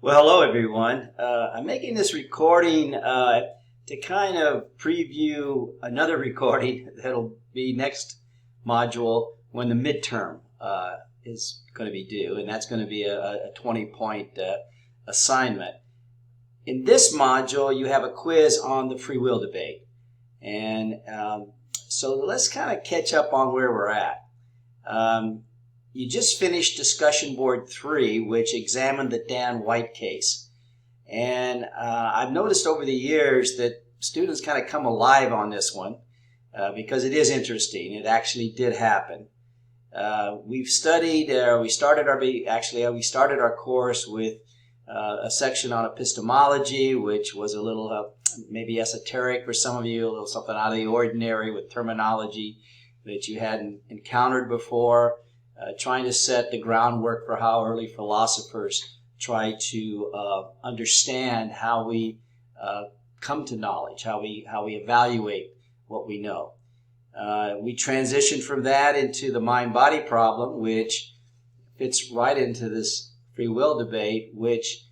Well, hello everyone. I'm making this recording to kind of preview another recording that'll be next module when the midterm is going to be due, and that's going to be a 20-point assignment. In this module, you have a quiz on the free will debate, and so let's kind of catch up on where we're at. You just finished discussion board 3, which examined the Dan White case. And I've noticed over the years that students kind of come alive on this one because it is interesting. It actually did happen. We started our course with a section on epistemology, which was a little maybe esoteric for some of you, a little something out of the ordinary with terminology that you hadn't encountered before. Trying to set the groundwork for how early philosophers try to understand how we come to knowledge, how we evaluate what we know. We transitioned from that into the mind-body problem, which fits right into this free will debate, which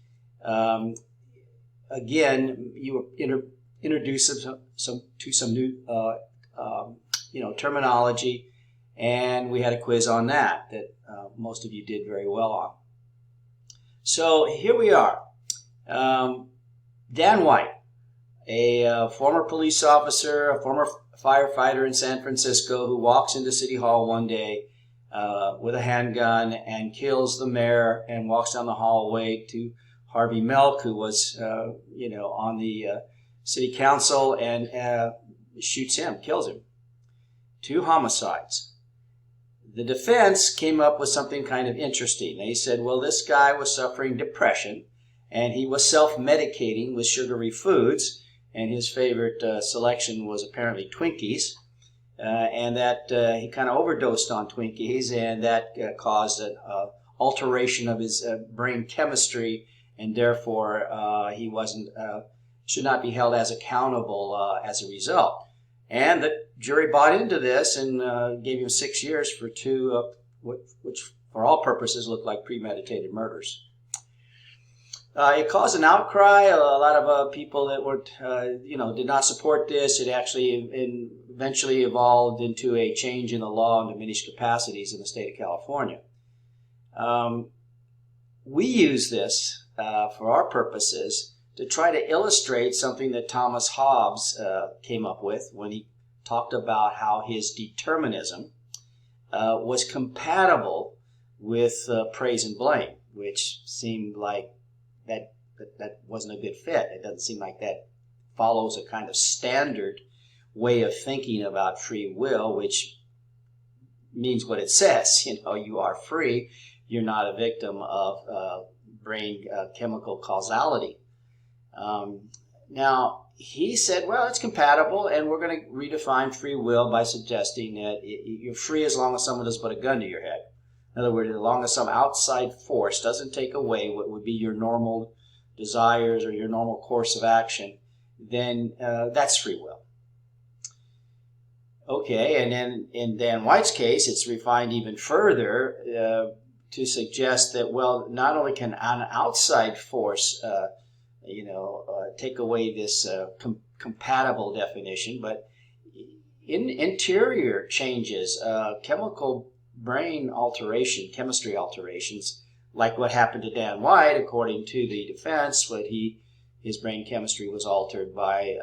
again you introduce some new terminology. And we had a quiz on that most of you did very well on. So here we are. Dan White, a former police officer, a former firefighter in San Francisco who walks into City Hall one day with a handgun and kills the mayor and walks down the hallway to Harvey Milk, who was on the city council, and shoots him, kills him. 2 homicides. The defense came up with something kind of interesting. They said, well, this guy was suffering depression, and he was self-medicating with sugary foods, and his favorite selection was apparently Twinkies, and that he kind of overdosed on Twinkies, and that caused an alteration of his brain chemistry, and therefore he should not be held as accountable as a result. And the jury bought into this and gave him 6 years for 2, which for all purposes looked like premeditated murders. It caused an outcry. A lot of people that weren't, did not support this. It actually eventually evolved into a change in the law on diminished capacities in the state of California. We use this for our purposes to try to illustrate something that Thomas Hobbes came up with when he talked about how his determinism was compatible with praise and blame, which seemed like that wasn't a good fit. It doesn't seem like that follows a kind of standard way of thinking about free will, which means what it says. You are free. You're not a victim of brain chemical causality. Now, he said, well, it's compatible, and we're going to redefine free will by suggesting that you're free as long as someone doesn't put a gun to your head. In other words, as long as some outside force doesn't take away what would be your normal desires or your normal course of action, then that's free will. Okay, and then in Dan White's case, it's refined even further to suggest that, well, not only can an outside force take away this compatible definition, but in interior changes, chemical brain alteration, chemistry alterations, like what happened to Dan White, according to the defense, his brain chemistry was altered by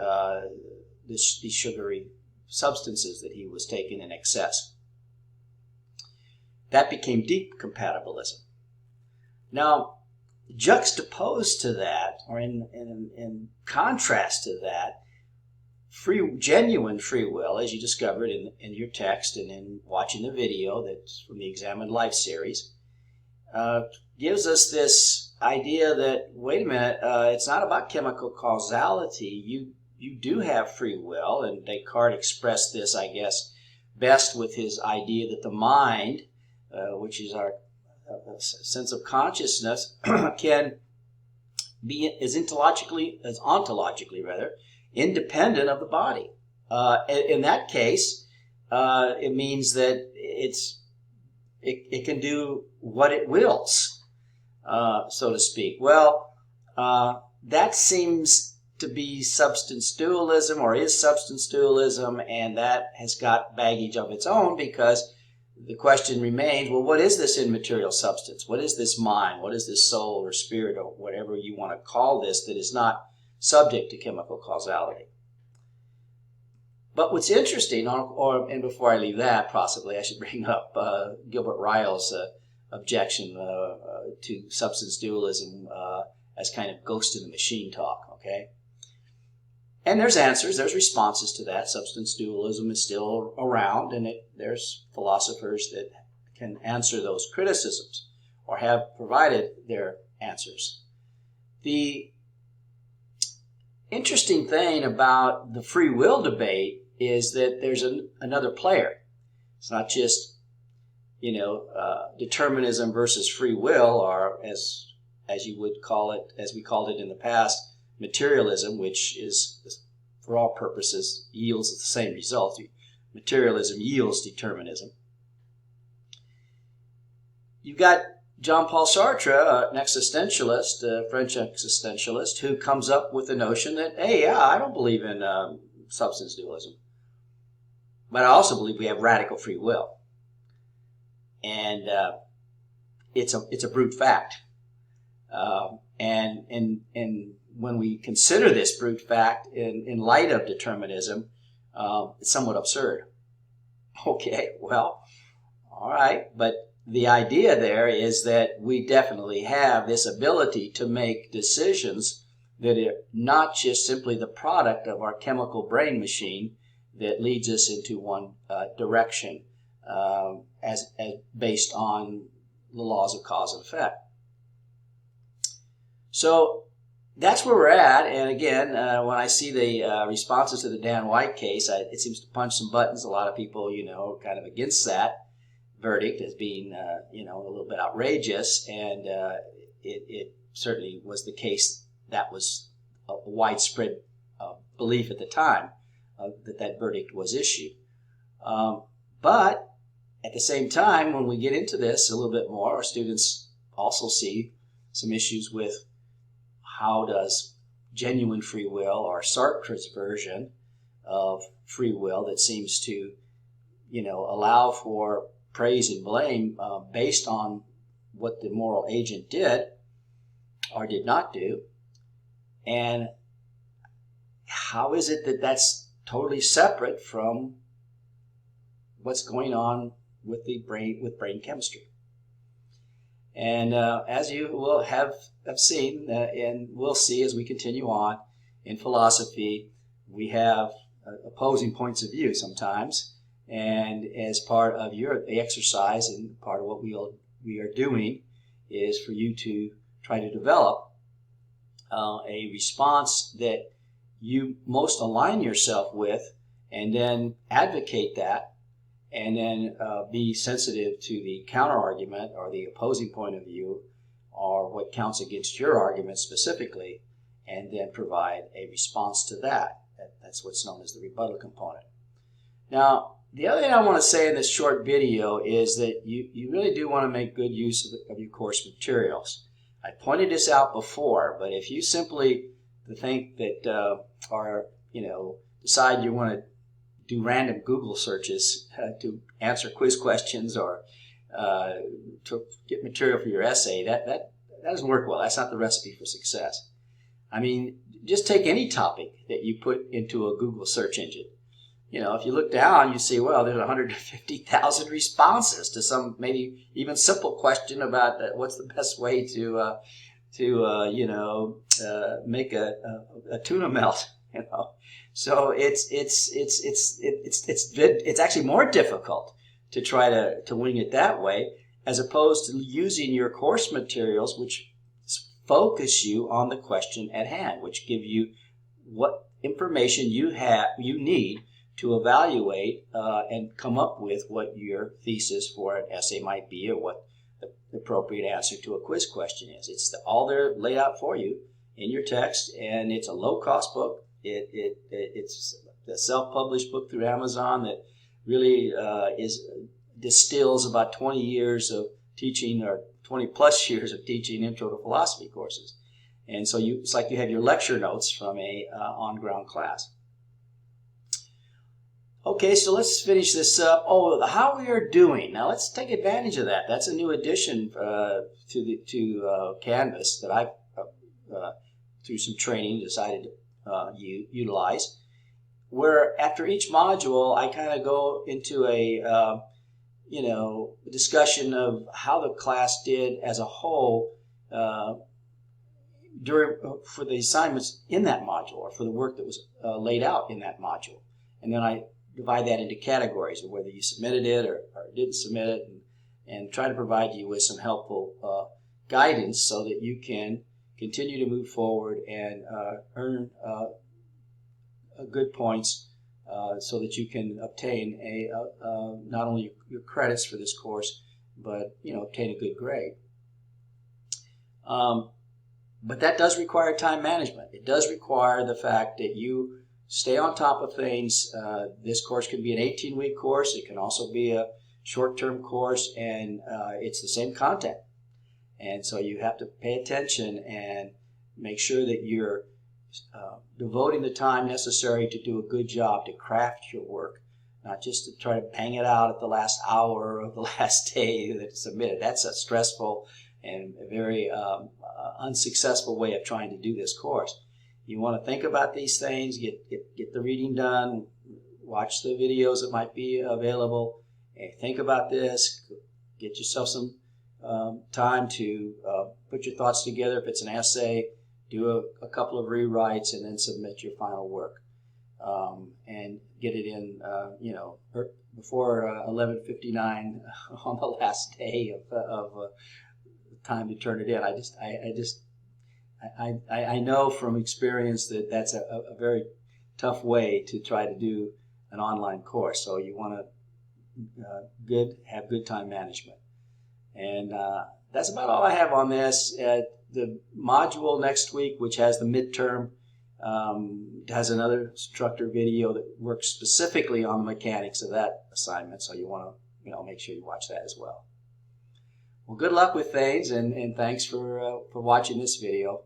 these sugary substances that he was taking in excess. That became deep compatibilism. Now, juxtaposed to that, or in contrast to that, genuine free will, as you discovered in your text and in watching the video that's from the Examined Life series, gives us this idea that, wait a minute, it's not about chemical causality. You do have free will, and Descartes expressed this, I guess, best with his idea that the mind, which is our sense of consciousness, can be as ontologically independent of the body. In that case, it means that it can do what it wills, so to speak. Well, That seems to be substance dualism, or is substance dualism, and that has got baggage of its own, because the question remains, well, what is this immaterial substance? What is this mind? What is this soul or spirit, or whatever you want to call this, that is not subject to chemical causality? But what's interesting, and before I leave that, possibly I should bring up Gilbert Ryle's objection to substance dualism as kind of ghost in the machine talk, okay? And there's answers, there's responses to that. Substance dualism is still around, and there's philosophers that can answer those criticisms or have provided their answers. The interesting thing about the free will debate is that there's another player. It's not just, determinism versus free will, or as you would call it, as we called it in the past, materialism, which is, for all purposes, yields the same result. Materialism yields determinism. You've got Jean-Paul Sartre, an existentialist, a French existentialist, who comes up with the notion that, hey, yeah, I don't believe in substance dualism, but I also believe we have radical free will, and it's a brute fact. And when we consider this brute fact in light of determinism, it's somewhat absurd. Okay, well, all right, but the idea there is that we definitely have this ability to make decisions that are not just simply the product of our chemical brain machine that leads us into one direction, as based on the laws of cause and effect. So that's where we're at. And again, when I see the responses to the Dan White case, it seems to punch some buttons. A lot of people, kind of against that verdict as being, a little bit outrageous. And it certainly was the case that was a widespread belief at the time that verdict was issued. But at the same time, when we get into this a little bit more, our students also see some issues with how does genuine free will, or Sartre's version of free will that seems to, allow for praise and blame based on what the moral agent did or did not do, and how is it that that's totally separate from what's going on with the brain, with brain chemistry? And as you will have seen, and will see as we continue on in philosophy, we have opposing points of view sometimes. And as part of the exercise, and part of what we are doing, is for you to try to develop a response that you most align yourself with, and then advocate that, and then be sensitive to the counter argument or the opposing point of view, or what counts against your argument specifically, and then provide a response to that. That's what's known as the rebuttal component. Now, the other thing I want to say in this short video is that you really do want to make good use of your course materials. I pointed this out before, but if you simply think that, decide you want to do random Google searches to answer quiz questions, or to get material for your essay, that doesn't work well. That's not the recipe for success. I mean, just take any topic that you put into a Google search engine. If you look down, you see, well, there's 150,000 responses to some maybe even simple question about what's the best way to make a tuna melt. So it's actually more difficult to try to wing it that way, as opposed to using your course materials, which focus you on the question at hand, which give you what information you need to evaluate and come up with what your thesis for an essay might be, or what the appropriate answer to a quiz question is. It's all there laid out for you in your text, and it's a low-cost book. It's a self-published book through Amazon that really distills about 20 years of teaching, or 20 plus years of teaching intro to philosophy courses. And so it's like you have your lecture notes from a on-ground class. Okay, so let's finish this up. Oh, how we are doing. Now let's take advantage of that. That's a new addition to Canvas that I, through some training, decided to utilize. Where after each module, I kind of go into a discussion of how the class did as a whole for the assignments in that module, or for the work that was laid out in that module, and then I divide that into categories of whether you submitted it or didn't submit it, and try to provide you with some helpful guidance so that you can continue to move forward and earn good points so that you can obtain not only your credits for this course, but obtain a good grade. But that does require time management. It does require the fact that you stay on top of things. This course can be an 18-week course. It can also be a short-term course, and it's the same content. And so you have to pay attention and make sure that you're devoting the time necessary to do a good job to craft your work, not just to try to bang it out at the last hour of the last day that it's submitted. That's a stressful and a very unsuccessful way of trying to do this course. You want to think about these things, get the reading done, watch the videos that might be available, and think about this, get yourself some time to put your thoughts together. If it's an essay, do a couple of rewrites and then submit your final work, and get it in before 11:59 on the last day of time to turn it in. I know from experience that that's a very tough way to try to do an online course. So you want to have good time management. And that's about all I have on this. The module next week, which has the midterm, has another instructor video that works specifically on the mechanics of that assignment. So you want to make sure you watch that as well. Well, good luck with things, and thanks for watching this video.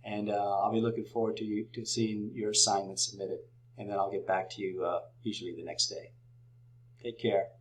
And I'll be looking forward to seeing your assignment submitted. And then I'll get back to you usually the next day. Take care.